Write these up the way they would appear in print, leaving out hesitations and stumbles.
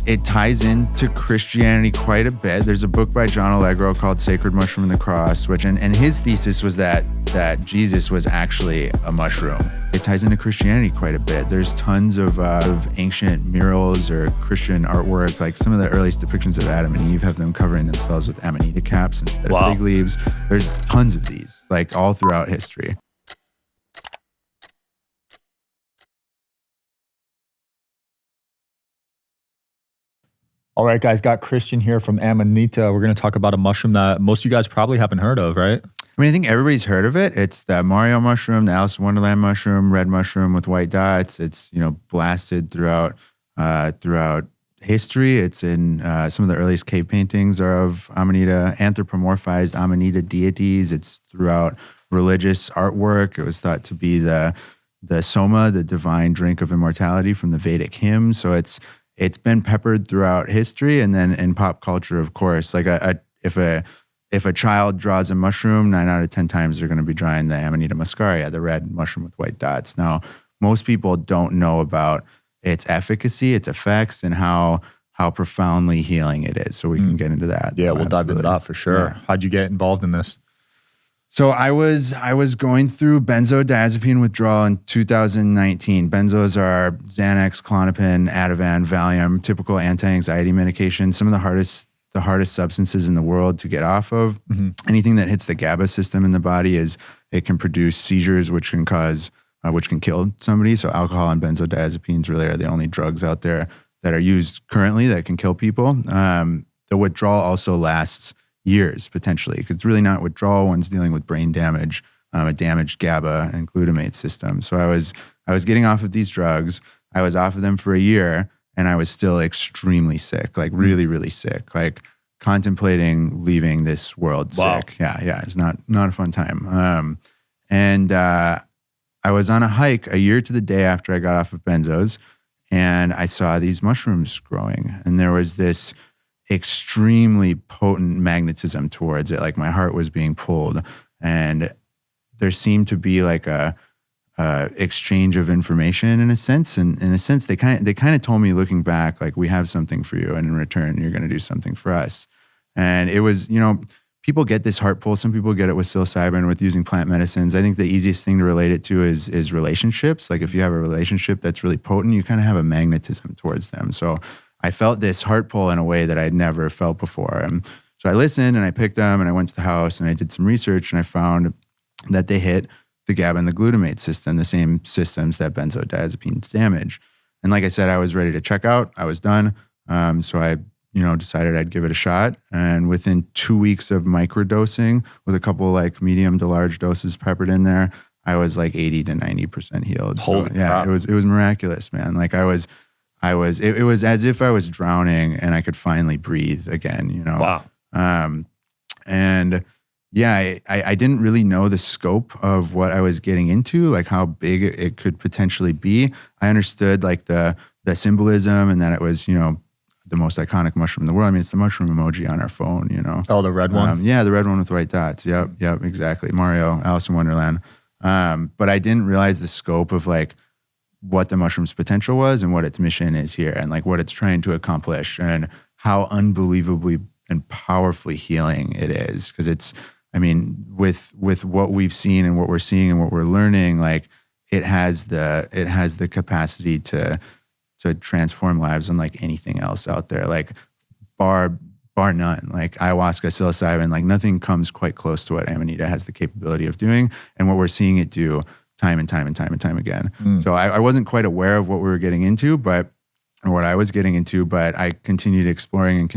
it ties into Christianity quite a bit. There's a book by John Allegro called Sacred Mushroom and the Cross, which and his thesis was that Jesus was actually a mushroom. It ties into Christianity quite a bit. There's tons of ancient murals or Christian artwork. Like some of the earliest depictions of Adam and Eve have them covering themselves with Amanita caps instead of fig leaves. There's tons of these, like all throughout history. All right, guys, got Christian here from Amanita. We're going to talk about a mushroom that most of you guys probably haven't heard of, right? I mean, I think everybody's heard of it. It's the Mario mushroom, the Alice in Wonderland mushroom, red mushroom with white dots. It's, blasted throughout history. It's in some of the earliest cave paintings are of Amanita, anthropomorphized Amanita deities. It's throughout religious artwork. It was thought to be the soma, the divine drink of immortality from the Vedic hymn. So it's been peppered throughout history, and then in pop culture, of course. Like if a child draws a mushroom, 9 out of 10 times they're going to be drawing the Amanita Muscaria, the red mushroom with white dots. Now, most people don't know about its efficacy, its effects, and how profoundly healing it is. So we can get into that. Yeah, we'll dive into that for sure. Yeah. How'd you get involved in this? So I was going through benzodiazepine withdrawal in 2019. Benzos are Xanax, Klonopin, Ativan, Valium, typical anti-anxiety medication. Some of the hardest substances in the world to get off of. Mm-hmm. Anything that hits the GABA system in the body it can produce seizures, which can kill somebody. So alcohol and benzodiazepines really are the only drugs out there that are used currently that can kill people. The withdrawal also lasts years potentially, because it's really not withdrawal. One's dealing with brain damage, a damaged GABA and glutamate system. So I was getting off of these drugs. I was off of them for a year, and I was still extremely sick, like really, really sick, like contemplating leaving this world sick. Yeah. It's not a fun time. I was on a hike a year to the day after I got off of benzos, and I saw these mushrooms growing, and there was this extremely potent magnetism towards it. Like my heart was being pulled, and there seemed to be like a exchange of information in a sense. And in a sense, they kind of told me, looking back, like, we have something for you, and in return, you're going to do something for us. And it was, people get this heart pull. Some people get it with psilocybin, with using plant medicines. I think the easiest thing to relate it to is relationships. Like if you have a relationship that's really potent, you kind of have a magnetism towards them. So I felt this heart pull in a way that I'd never felt before. And so I listened, and I picked them, and I went to the house, and I did some research, and I found that they hit the GABA and the glutamate system, the same systems that benzodiazepines damage. And like I said, I was ready to check out. I was done. So I, decided I'd give it a shot. And within 2 weeks of microdosing with a couple like medium to large doses peppered in there, I was like 80 to 90% healed. Holy crap. It was miraculous, man. Like it was as if I was drowning and I could finally breathe again, Wow. And yeah, I didn't really know the scope of what I was getting into, like how big it could potentially be. I understood like the symbolism, and that it was, the most iconic mushroom in the world. I mean, it's the mushroom emoji on our phone, Oh, the red one? Yeah, the red one with white dots. Yep, exactly. Mario, Alice in Wonderland. But I didn't realize the scope of like what the mushroom's potential was and what its mission is here, and like what it's trying to accomplish, and how unbelievably and powerfully healing it is. Because it's, with what we've seen and what we're seeing and what we're learning, like it has the capacity to transform lives unlike anything else out there. Like bar none. Like ayahuasca, psilocybin, like nothing comes quite close to what Amanita has the capability of doing, and what we're seeing it do time and time again. So I wasn't quite aware of what we were getting into, or what I was getting into, but I continued exploring.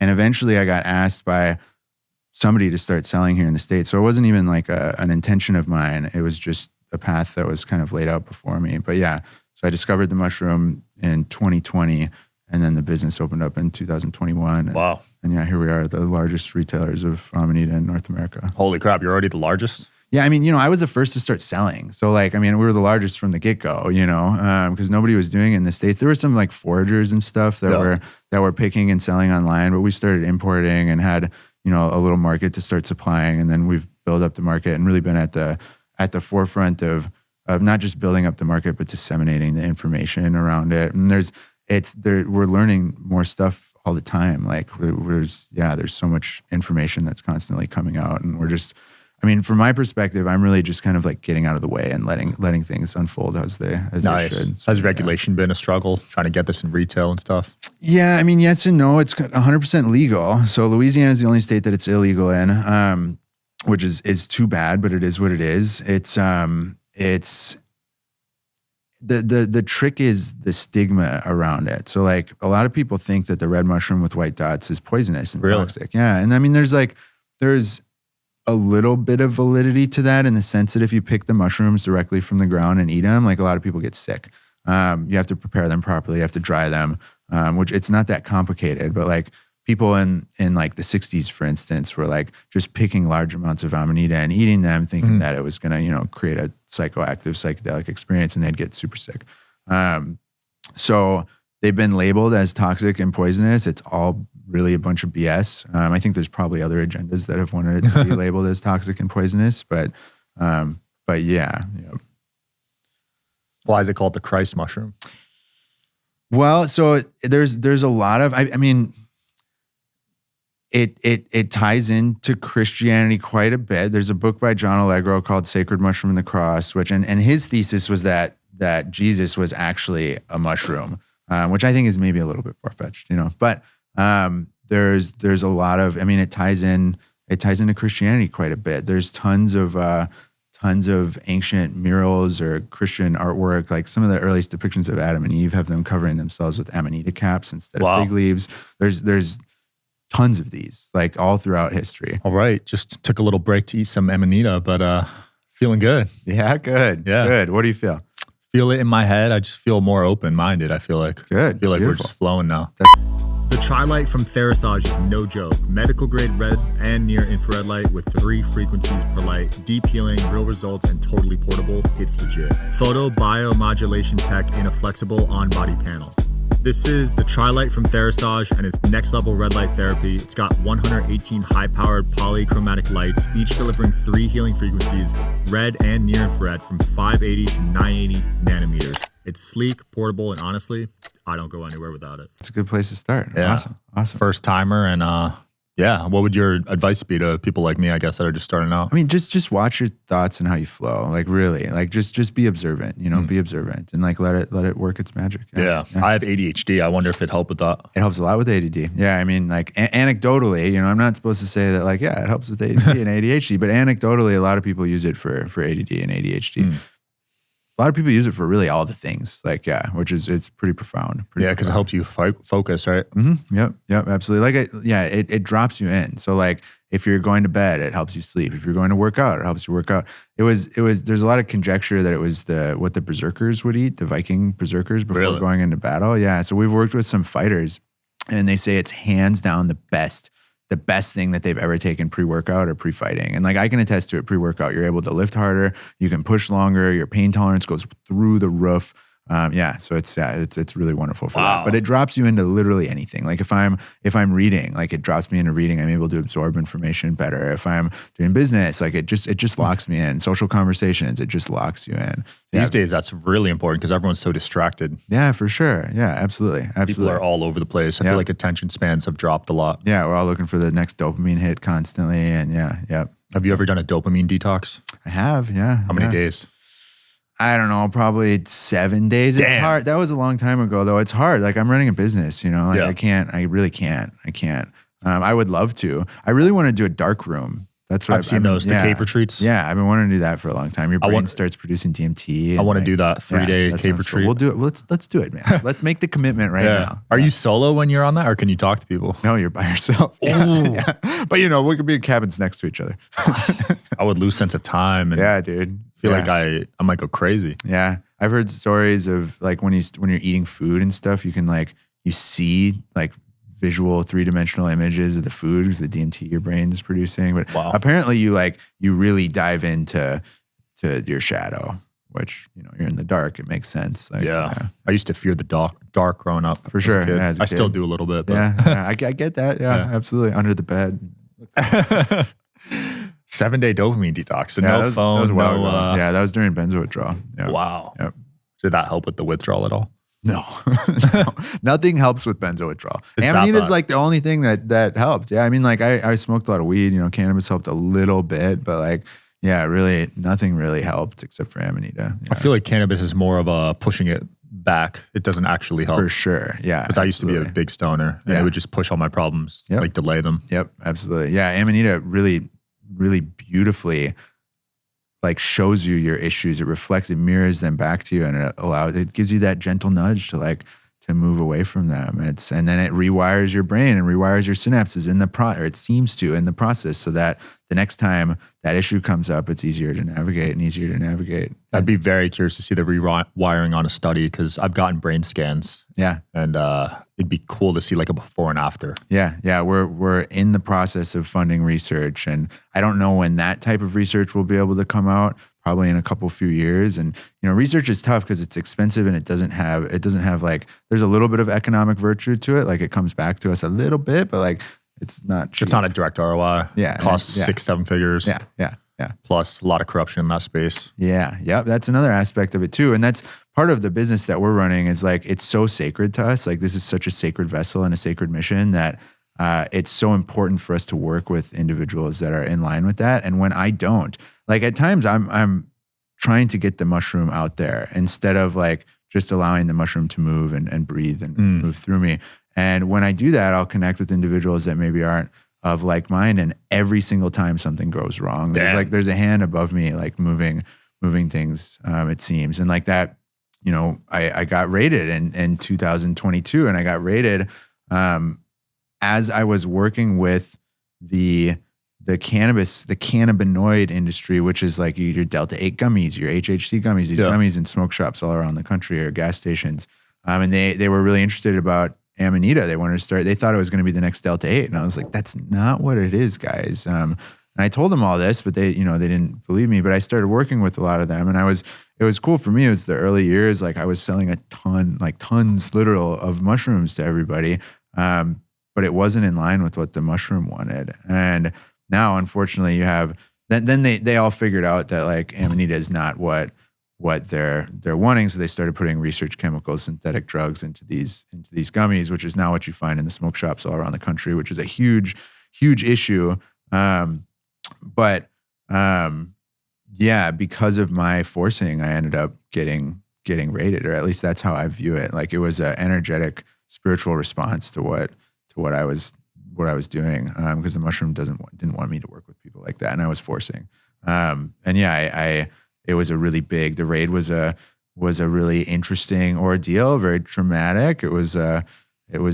And eventually I got asked by somebody to start selling here in the States. So it wasn't even like an intention of mine. It was just a path that was kind of laid out before me. But yeah, so I discovered the mushroom in 2020, and then the business opened up in 2021. Wow. And yeah, here we are, the largest retailers of Amanita in North America. Holy crap, you're already the largest? Yeah, I was the first to start selling. So we were the largest from the get-go, because nobody was doing it in the States. There were some like foragers and stuff that were picking and selling online, but we started importing and had, a little market to start supplying. And then we've built up the market and really been at the forefront of not just building up the market, but disseminating the information around it. And we're learning more stuff all the time. Like there's so much information that's constantly coming out, and we're just, I mean, from my perspective, I'm really just kind of like getting out of the way and letting things unfold as they should. So, has regulation been a struggle trying to get this in retail and stuff? Yeah, I mean, yes and no. It's 100% legal. So Louisiana is the only state that it's illegal in, which is too bad, but it is what it is. It's the trick is the stigma around it. So like a lot of people think that the red mushroom with white dots is poisonous and toxic. Yeah, and I mean, there's a little bit of validity to that in the sense that if you pick the mushrooms directly from the ground and eat them, like a lot of people get sick. You have to prepare them properly. You have to dry them, which it's not that complicated, but like people in like the 60s, for instance, were like just picking large amounts of Amanita and eating them thinking that it was going to, create a psychoactive, psychedelic experience, and they'd get super sick. So they've been labeled as toxic and poisonous. It's all really a bunch of BS. I think there's probably other agendas that have wanted it to be labeled as toxic and poisonous, but yeah. Why is it called the Christ mushroom? Well, so there's a lot of, I mean, it ties into Christianity quite a bit. There's a book by John Allegro called Sacred Mushroom and the Cross, which, and his thesis was that Jesus was actually a mushroom, which I think is maybe a little bit far-fetched, but there's a lot of, I mean, it ties into Christianity quite a bit. There's tons of ancient murals or Christian artwork. Like some of the earliest depictions of Adam and Eve have them covering themselves with Amanita caps instead of fig leaves. There's tons of these, like all throughout history. All right. Just took a little break to eat some Amanita, but feeling good. Yeah, good. Yeah. Good. What do you feel? Feel it in my head. I just feel more open-minded, I feel like. Good. I feel like Beautiful. We're just flowing now. The Tri-Light from Therasage is no joke. Medical grade red and near infrared light with 3 frequencies per light. Deep healing, real results, and totally portable. It's legit. Photo biomodulation tech in a flexible on-body panel. This is the Tri-Light from Therasage, and it's next level red light therapy. It's got 118 high-powered polychromatic lights, each delivering 3 healing frequencies, red and near infrared, from 580 to 980 nanometers. It's sleek, portable, and honestly, I don't go anywhere without it. It's a good place to start. Yeah. Awesome. First timer, and what would your advice be to people like me, I guess, that are just starting out? I mean, just watch your thoughts and how you flow. Like really, like just be observant, be observant and like let it work its magic. Yeah. I have ADHD. I wonder if it helped with that. It helps a lot with ADD. Yeah. I mean, like anecdotally, I'm not supposed to say that like, yeah, it helps with ADD and ADHD, but anecdotally, a lot of people use it for ADD and ADHD. A lot of people use it for really all the things, like, which is, it's pretty profound. Because it helps you focus, right? Mm-hmm. Yep, absolutely. Like, it drops you in. So like, if you're going to bed, it helps you sleep. If you're going to work out, it helps you work out. There's a lot of conjecture that it was what the berserkers would eat, the Viking berserkers before going into battle. Yeah. So we've worked with some fighters and they say it's hands down the best thing that they've ever taken pre-workout or pre-fighting. And like I can attest to it, pre-workout, you're able to lift harder, you can push longer, your pain tolerance goes through the roof. So it's really wonderful for that. But it drops you into literally anything. Like if I'm reading, like it drops me into reading. I'm able to absorb information better. If I'm doing business, like it just locks me in. Social conversations, it just locks you in. These days, that's really important because everyone's so distracted. Yeah, for sure. Yeah, absolutely. People are all over the place. I feel like attention spans have dropped a lot. Yeah, we're all looking for the next dopamine hit constantly. And Have you ever done a dopamine detox? I have, yeah. How many days? I don't know, probably 7 days. Damn. It's hard. That was a long time ago, though. It's hard. Like I'm running a business, like I really can't. I would love to. I really want to do a dark room. That's what I've seen those, the cave retreats. Yeah, I've been wanting to do that for a long time. Your brain starts producing DMT. I want to do that 3-day cave retreat. Cool. We'll do it. Let's do it, man. Let's make the commitment now. Are you solo when you're on that, or can you talk to people? No, you're by yourself. Yeah. But we could be in cabins next to each other. I would lose sense of time. And dude. Feel like I might go crazy. Yeah, I've heard stories of like when you're eating food and stuff, you can you see like visual 3-dimensional images of the food because the DMT your brain is producing. But apparently you really dive into your shadow, which you're in the dark. It makes sense. I used to fear the dark growing up. For sure. Yeah, I still do a little bit. But. I get that. Yeah, absolutely. Under the bed. 7-day dopamine detox. So no phone. That was that was during benzo withdrawal. Yeah. Wow. Yep. Did that help with the withdrawal at all? No. No. Nothing helps with benzo withdrawal. Amanita is like the only thing that helped. Yeah, I mean, like I smoked a lot of weed. You know, cannabis helped a little bit, but like, yeah, really, nothing really helped except for Amanita. Yeah. I feel like cannabis is more of a pushing it back. It doesn't actually help. For sure, yeah. Because I used to be a big stoner, and it would just push all my problems, like delay them. Yep, absolutely. Yeah, Amanita really, really beautifully like shows you your issues. It reflects, it mirrors them back to you, and it gives you that gentle nudge to like to move away from them. And then it rewires your brain and rewires your synapses or it seems to in the process, so that the next time that issue comes up, it's easier to navigate. I'd be very curious to see the rewiring on a study, because I've gotten brain scans. Yeah. And it'd be cool to see like a before and after. Yeah. Yeah. We're in the process of funding research, and I don't know when that type of research will be able to come out, probably in a few years. And, you know, research is tough because it's expensive, and it doesn't have like, there's a little bit of economic virtue to it. Like it comes back to us a little bit, but like, it's not cheap. It's not a direct ROI. Yeah. It costs 6-7 figures. Yeah. Plus a lot of corruption in that space. Yeah. Yep. That's another aspect of it too. And that's part of the business that we're running, is like, it's so sacred to us. Like this is such a sacred vessel and a sacred mission that it's so important for us to work with individuals that are in line with that. And when I don't, like at times I'm trying to get the mushroom out there instead of like just allowing the mushroom to move and breathe and move through me. And when I do that, I'll connect with individuals that maybe aren't of like mind, and every single time something goes wrong, there's a hand above me, like moving things, it seems. And like that, you know, I got raided in 2022, and I got raided as I was working with the cannabinoid industry, which is like your Delta 8 gummies, your HHC gummies, these gummies in smoke shops all around the country or gas stations. And they were really interested about Amanita. They wanted to start, they thought it was going to be the next Delta 8. And I was like, that's not what it is, guys. And I told them all this, but they didn't believe me. But I started working with a lot of them, and it was cool for me. It was the early years. Like I was selling a ton, like tons literal of mushrooms to everybody. But it wasn't in line with what the mushroom wanted. And now, unfortunately, you have, then they all figured out that like Amanita is not what they're wanting. So they started putting research chemicals, synthetic drugs into these gummies, which is now what you find in the smoke shops all around the country, which is a huge, huge issue. Yeah, because of my forcing, I ended up getting raided, or at least that's how I view it. Like it was an energetic spiritual response to what I was doing, because the mushroom didn't want me to work with people like that, and I was forcing. And yeah, it was a really big. The raid was a really interesting ordeal, very traumatic. It was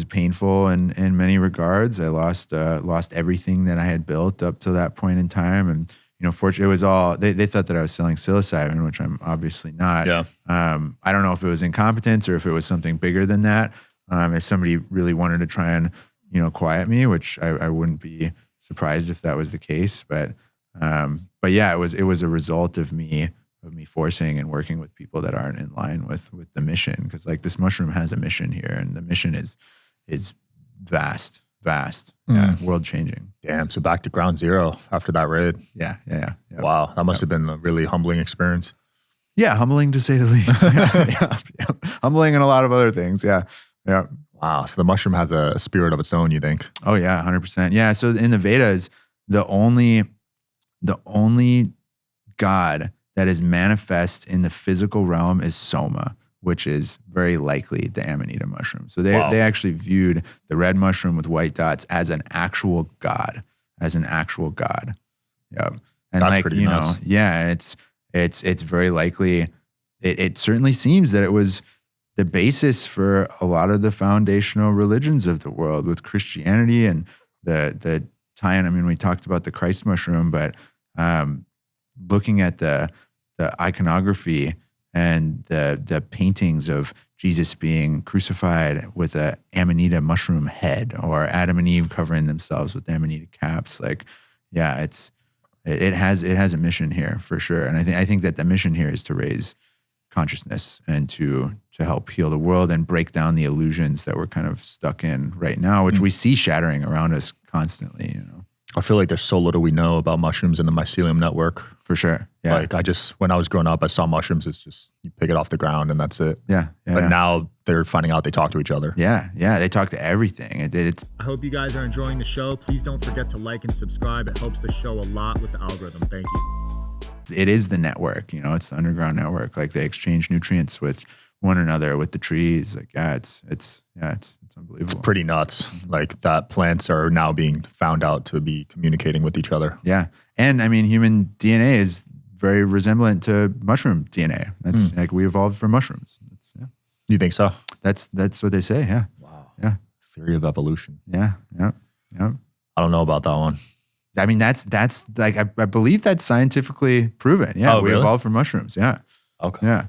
painful in many regards. I lost everything that I had built up to that point in time, and you know, fortunately, it was all they thought that I was selling psilocybin, which I'm obviously not. Yeah. I don't know if it was incompetence or if it was something bigger than that. If somebody really wanted to try and quiet me, which I wouldn't be surprised if that was the case, but yeah, it was a result of me forcing and working with people that aren't in line with the mission, because like this mushroom has a mission here, and the mission is vast, world changing. Damn. So back to ground zero after that raid. Yeah. Wow, that must have been a really humbling experience. Yeah, humbling to say the least. Yeah. Humbling and a lot of other things. Yeah. Wow. So the mushroom has a spirit of its own, you think? Oh yeah, 100%. Yeah. So in the Vedas, the only God that is manifest in the physical realm is Soma, which is very likely the Amanita mushroom. So they actually viewed the red mushroom with white dots as an actual god. Yep. And that's like, pretty nuts. It's very likely, it certainly seems that it was the basis for a lot of the foundational religions of the world, with Christianity and the tie-in. I mean, we talked about the Christ mushroom, but looking at the iconography and the paintings of Jesus being crucified with a Amanita mushroom head, or Adam and Eve covering themselves with Amanita caps, like, yeah, it has a mission here for sure. And I think that the mission here is to raise consciousness and to help heal the world and break down the illusions that we're kind of stuck in right now, which we see shattering around us constantly, I feel like there's so little we know about mushrooms in the mycelium network. For sure. Yeah. Like when I was growing up, I saw mushrooms. It's just, you pick it off the ground and that's it. Yeah. But now they're finding out they talk to each other. Yeah. They talk to everything. It's. I hope you guys are enjoying the show. Please don't forget to like and subscribe. It helps the show a lot with the algorithm. Thank you. It is the network, it's the underground network. Like they exchange nutrients with one another, with the trees. Like, it's unbelievable. It's pretty nuts. Like that plants are now being found out to be communicating with each other. Yeah. And I mean, human DNA is very resemblant to mushroom DNA. That's like we evolved from mushrooms. You think so? That's what they say. Yeah. Wow. Yeah. Theory of evolution. Yeah. I don't know about that one. I mean, that's like, I believe that's scientifically proven. Yeah. Oh, we really? evolved from mushrooms. Yeah. Okay. Yeah.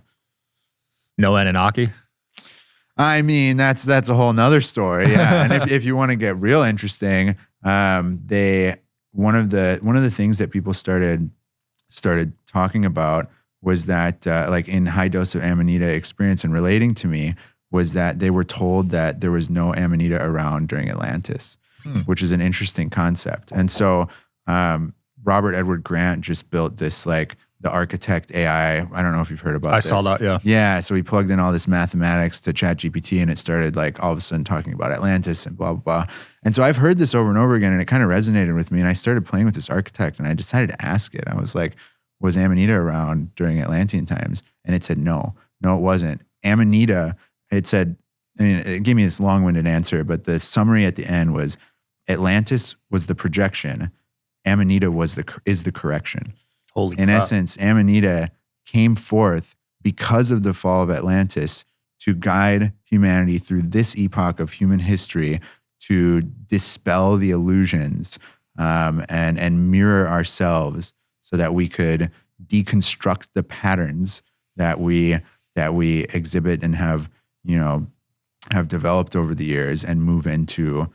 No Anunnaki? I mean, that's a whole nother story. Yeah. And if you want to get real interesting, one of the things that people started talking about was that like in high dose of Amanita experience and relating to me was that they were told that there was no Amanita around during Atlantis, which is an interesting concept. And so Robert Edward Grant just built this like the architect AI. I don't know if you've heard about this. I saw that, yeah. Yeah, so he plugged in all this mathematics to ChatGPT and it started like all of a sudden talking about Atlantis and blah, blah, blah. And so I've heard this over and over again and it kind of resonated with me and I started playing with this architect and I decided to ask it. I was like, was Amanita around during Atlantean times? And it said, no, it wasn't. Amanita, it said, I mean, it gave me this long-winded answer, but the summary at the end was Atlantis was the projection. Amanita is the correction. Holy In crap. essence, Amanita came forth because of the fall of Atlantis to guide humanity through this epoch of human history to dispel the illusions and mirror ourselves so that we could deconstruct the patterns that we exhibit and have developed over the years and move into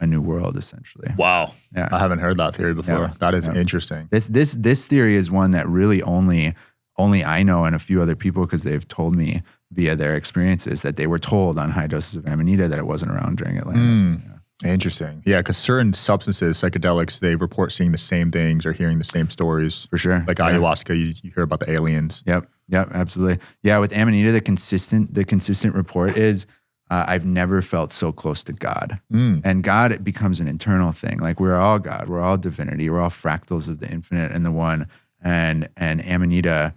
a new world, essentially. Wow. Yeah. I haven't heard that theory before. Yeah. That is Yeah. interesting. This theory is one that really only I know and a few other people because they've told me via their experiences that they were told on high doses of Amanita that it wasn't around during Atlantis. Yeah. Interesting. Yeah, because certain substances, psychedelics, they report seeing the same things or hearing the same stories. For sure. Like ayahuasca, you hear about the aliens. Yep, absolutely. Yeah, with Amanita, the consistent report is I've never felt so close to God. And God, it becomes an internal thing. Like we're all God, we're all divinity, we're all fractals of the infinite and the one. And Amanita,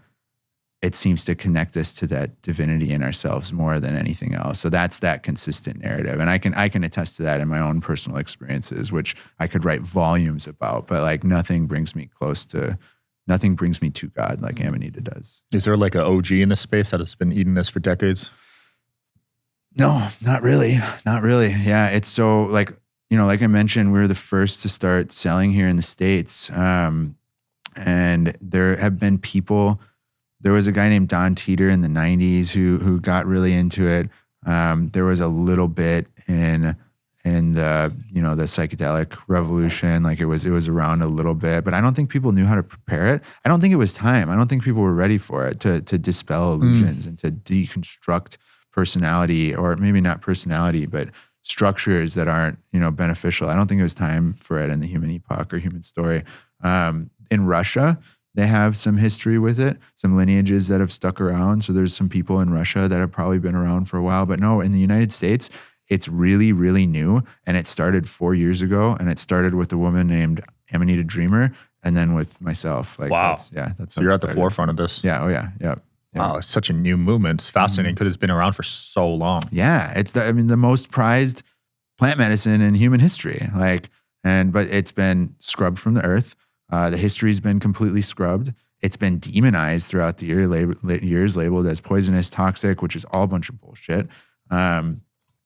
it seems to connect us to that divinity in ourselves more than anything else. So that's that consistent narrative. And I can attest to that in my own personal experiences, which I could write volumes about, but like nothing brings me to God like Amanita does. Is there like an OG in this space that has been eating this for decades? No, not really. Not really. Yeah. It's so like I mentioned, we were the first to start selling here in the States. And there have been people, there was a guy named Don Teeter in the 90s who got really into it. There was a little bit in the, the psychedelic revolution. Like it was around a little bit, but I don't think people knew how to prepare it. I don't think it was time. I don't think people were ready for it to dispel illusions and to deconstruct personality, or maybe not personality, but structures that aren't, beneficial. I don't think it was time for it in the human epoch or human story. In Russia, they have some history with it, some lineages that have stuck around. So there's some people in Russia that have probably been around for a while, but no, in the United States, it's really, really new. And it started 4 years ago, and it started with a woman named Amanita Dreamer, and then with myself. Like, wow. That's so you're at the forefront of this. Yeah. Oh yeah. Yeah. Wow, it's such a new movement. It's fascinating because it's been around for so long. Yeah, it's the most prized plant medicine in human history. But it's been scrubbed from the earth. The history's been completely scrubbed. It's been demonized throughout the years, labeled as poisonous, toxic, which is all a bunch of bullshit. And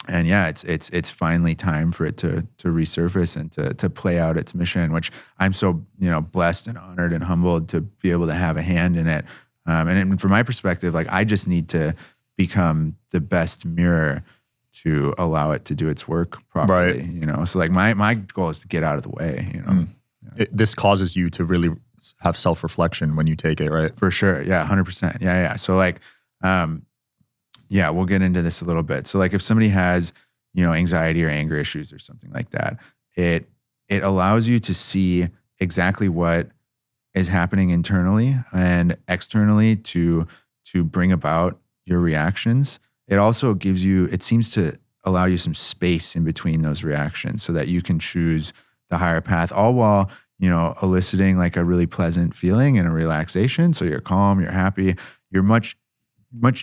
yeah, it's finally time for it to resurface and to play out its mission, which I'm so blessed and honored and humbled to be able to have a hand in it. And from my perspective, like I just need to become the best mirror to allow it to do its work properly. Right. So like my goal is to get out of the way. This causes you to really have self-reflection when you take it, right? For sure. Yeah, 100%. Yeah. So like, we'll get into this a little bit. So like if somebody has, anxiety or anger issues or something like that, it allows you to see exactly what is happening internally and externally to bring about your reactions. It also it seems to allow you some space in between those reactions so that you can choose the higher path, all while, eliciting like a really pleasant feeling and a relaxation. So you're calm, you're happy, you're much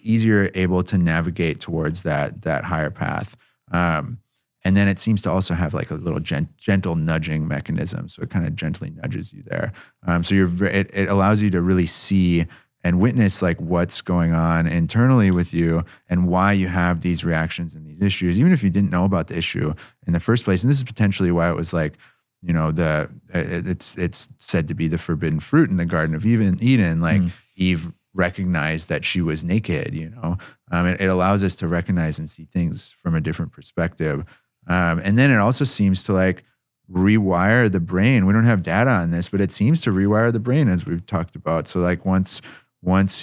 easier able to navigate towards that higher path. And then it seems to also have like a little gentle nudging mechanism. So it kind of gently nudges you there. So it allows you to really see and witness like what's going on internally with you and why you have these reactions and these issues, even if you didn't know about the issue in the first place. And this is potentially why it was like, it's said to be the forbidden fruit in the Garden of Eden. Like Eve recognized that she was naked, it allows us to recognize and see things from a different perspective. And then it also seems to like rewire the brain. We don't have data on this, but it seems to rewire the brain, as we've talked about. So like once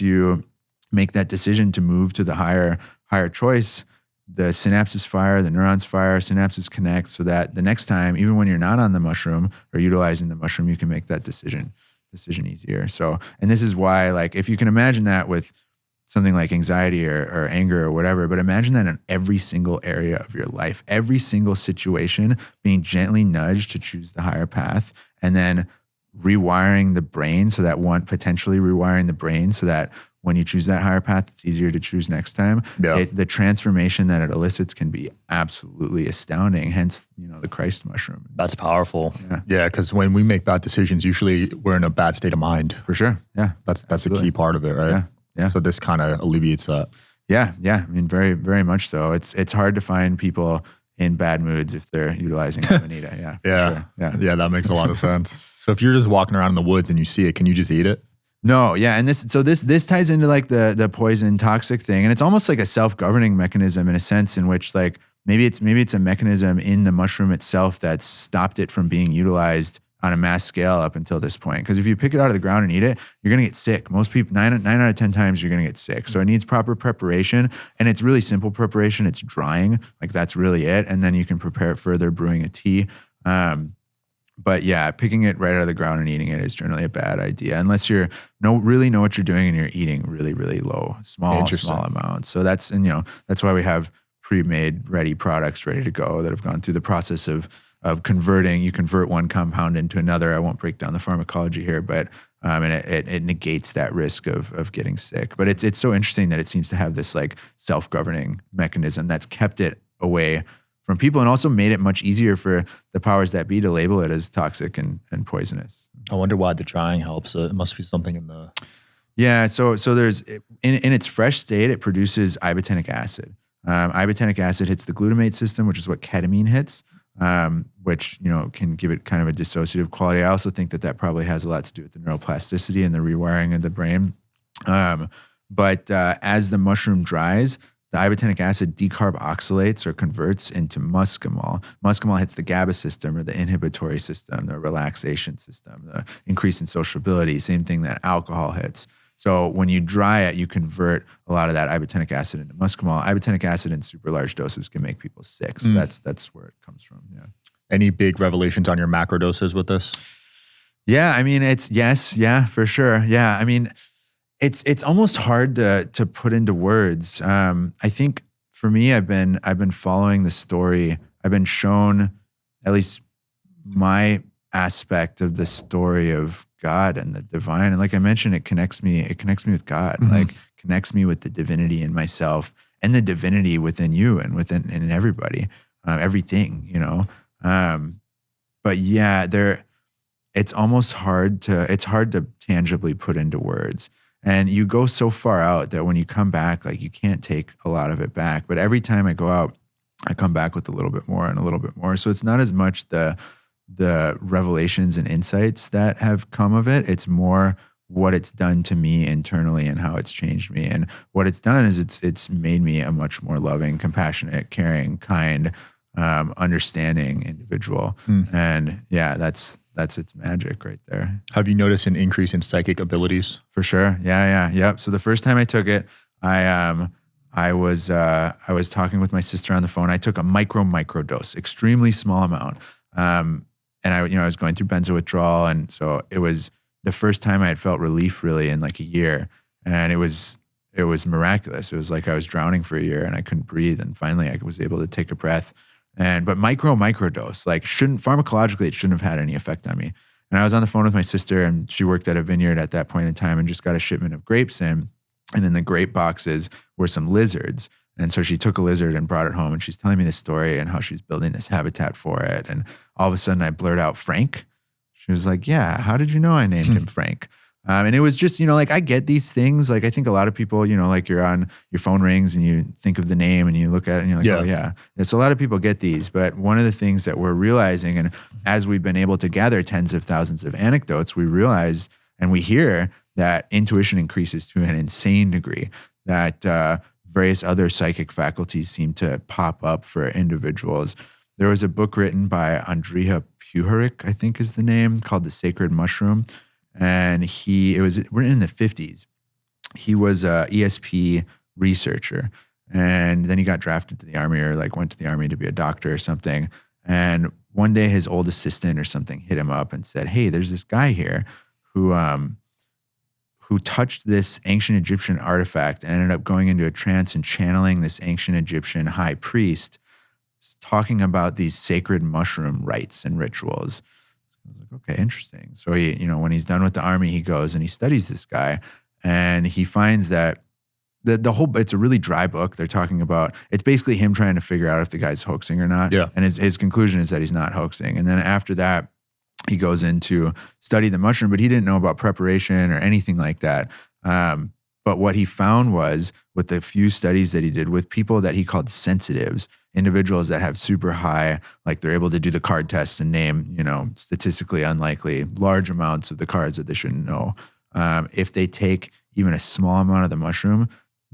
you make that decision to move to the higher choice, the synapses fire, the neurons fire, synapses connect, so that the next time, even when you're not on the mushroom or utilizing the mushroom, you can make that decision easier. So, and this is why, like, if you can imagine that with something like anxiety or anger or whatever, but imagine that in every single area of your life, every single situation, being gently nudged to choose the higher path, and then rewiring the brain potentially rewiring the brain so that when you choose that higher path, it's easier to choose next time. Yeah. The transformation that it elicits can be absolutely astounding. Hence, the Christ mushroom. That's powerful. Yeah, because when we make bad decisions, usually we're in a bad state of mind. For sure. Yeah, that's a key part of it, right? Yeah. So this kind of alleviates that. Yeah. I mean, very, very much so. It's hard to find people in bad moods if they're utilizing Amanita. Yeah. Sure. Yeah. That makes a lot of sense. So if you're just walking around in the woods and you see it, can you just eat it? No, yeah, and this ties into like the poison toxic thing, and it's almost like a self-governing mechanism in a sense in which like maybe it's a mechanism in the mushroom itself that's stopped it from being utilized on a mass scale up until this point. Because if you pick it out of the ground and eat it, you're gonna get sick. Most people, 9 out of 10 times, you're gonna get sick. So it needs proper preparation, and it's really simple preparation. It's drying, like that's really it, and then you can prepare it further, brewing a tea. But yeah, picking it right out of the ground and eating it is generally a bad idea unless really know what you're doing and you're eating really, really low, small amounts. So that's why we have pre-made ready products ready to go that have gone through the process of converting. You convert one compound into another. I won't break down the pharmacology here, but and it negates that risk of getting sick. But it's so interesting that it seems to have this like self-governing mechanism that's kept it away from people and also made it much easier for the powers that be to label it as toxic and poisonous. I wonder why the drying helps. It must be something in the... Yeah, so there's, in its fresh state, it produces ibotenic acid. Ibotenic acid hits the glutamate system, which is what ketamine hits, which, can give it kind of a dissociative quality. I also think that probably has a lot to do with the neuroplasticity and the rewiring of the brain. But as the mushroom dries, the ibotenic acid decarboxylates or converts into muscimol. Muscimol hits the GABA system or the inhibitory system, the relaxation system, the increase in sociability, same thing that alcohol hits. So when you dry it, you convert a lot of that ibotenic acid into muscimol. Ibotenic acid in super large doses can make people sick. So that's where it comes from. Yeah. Any big revelations on your macro doses with this? Yeah, I mean, for sure. Yeah, I mean, it's almost hard to put into words. I think for me, I've been following the story. I've been shown at least my aspect of the story of God and the divine. And like I mentioned, it connects me with God, like connects me with the divinity in myself and the divinity within you and in everybody, everything, but yeah, it's hard to tangibly put into words. And you go so far out that when you come back, like you can't take a lot of it back. But every time I go out, I come back with a little bit more and a little bit more. So it's not as much the revelations and insights that have come of it. It's more what it's done to me internally and how it's changed me. And what it's done is it's made me a much more loving, compassionate, caring, kind, understanding individual. And yeah, that's its magic right there. Have you noticed an increase in psychic abilities? For sure. Yep. So the first time I took it, I was talking with my sister on the phone. I took a micro dose, extremely small amount. I was going through benzo withdrawal. And so it was the first time I had felt relief really in like a year. And it was miraculous. It was like I was drowning for a year and I couldn't breathe. And finally I was able to take a breath. But micro dose, like pharmacologically, it shouldn't have had any effect on me. And I was on the phone with my sister, and she worked at a vineyard at that point in time and just got a shipment of grapes in. And in the grape boxes were some lizards. And so she took a lizard and brought it home, and she's telling me this story and how she's building this habitat for it. And all of a sudden I blurt out, Frank. She was like, yeah, how did you know I named him Frank? And it was just, like I get these things. Like I think a lot of people, like you're on your phone rings and you think of the name and you look at it and you're like, oh yeah. And so a lot of people get these. But one of the things that we're realizing, and as we've been able to gather tens of thousands of anecdotes, we realize and we hear that intuition increases to an insane degree, that various other psychic faculties seem to pop up for individuals. There was a book written by Andrija Puharich, I think is the name, called The Sacred Mushroom. And it was written in the 50s. He was a ESP researcher. And then he got drafted to the army, or like went to the army to be a doctor or something. And one day his old assistant or something hit him up and said, hey, there's this guy here who touched this ancient Egyptian artifact and ended up going into a trance and channeling this ancient Egyptian high priest talking about these sacred mushroom rites and rituals. I was like, okay, interesting. So he, when he's done with the army, he goes and he studies this guy, and he finds that it's a really dry book. They're talking about, it's basically him trying to figure out if the guy's hoaxing or not. Yeah. And his conclusion is that he's not hoaxing. And then after that, he goes into study the mushroom, but he didn't know about preparation or anything like that. But what he found was, with the few studies that he did with people that he called sensitives, individuals that have super high, like they're able to do the card tests and name, statistically unlikely large amounts of the cards that they shouldn't know. If they take even a small amount of the mushroom,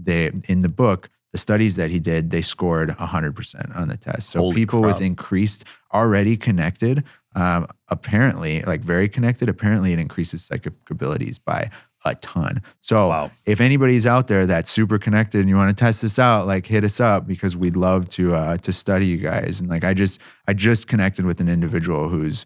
in the book, the studies that he did, they scored 100% on the test. So Holy people crap. with increased, already connected, apparently, like very connected, apparently it increases psychic abilities by a ton. So if anybody's out there that's super connected and you want to test this out, like hit us up, because we'd love to study you guys. And like I just connected with an individual who's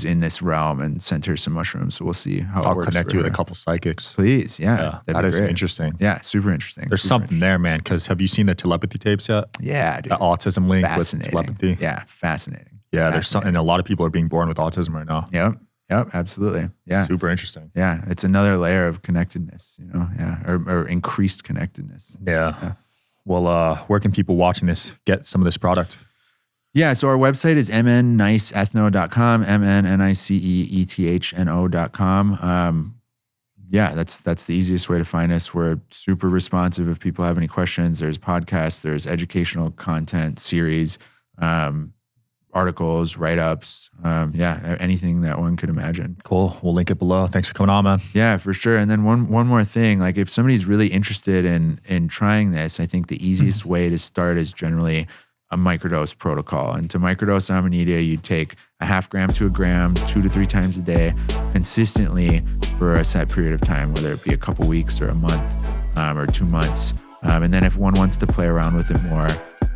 in this realm and sent her some mushrooms. So we'll see how it works. I'll connect you with a couple psychics. Please. Yeah. That is great. interesting. Yeah. Super interesting. There's something there, man. Because have you seen the telepathy tapes yet? Yeah, dude. The autism link with Fascinating. telepathy. Yeah. Fascinating. Yeah. There's something, and a lot of people are being born with autism right now. Yep. Absolutely. Yeah. Super interesting. Yeah. It's another layer of connectedness, Yeah. Or increased connectedness. Yeah. Well, where can people watching this get some of this product? Yeah, so our website is mnniceethno.com, mnniceethno.com. Yeah, that's the easiest way to find us. We're super responsive if people have any questions. There's podcasts, there's educational content, series, articles, write-ups, anything that one could imagine. Cool. We'll link it below. Thanks for coming on, man. Yeah, for sure. And then one more thing, like if somebody's really interested in trying this, I think the easiest way to start is generally a microdose protocol. And to microdose Amanita, you take a 0.5 gram to 1 gram, 2 to 3 times a day, consistently for a set period of time, whether it be a couple weeks or a month or 2 months. And then if one wants to play around with it more,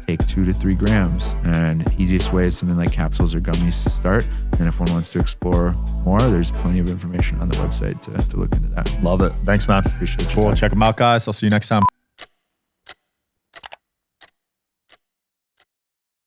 take 2 to 3 grams. And easiest way is something like capsules or gummies to start. And if one wants to explore more, there's plenty of information on the website to look into that. Love it. Thanks, man. Appreciate it. Cool. Check them out, guys. I'll see you next time.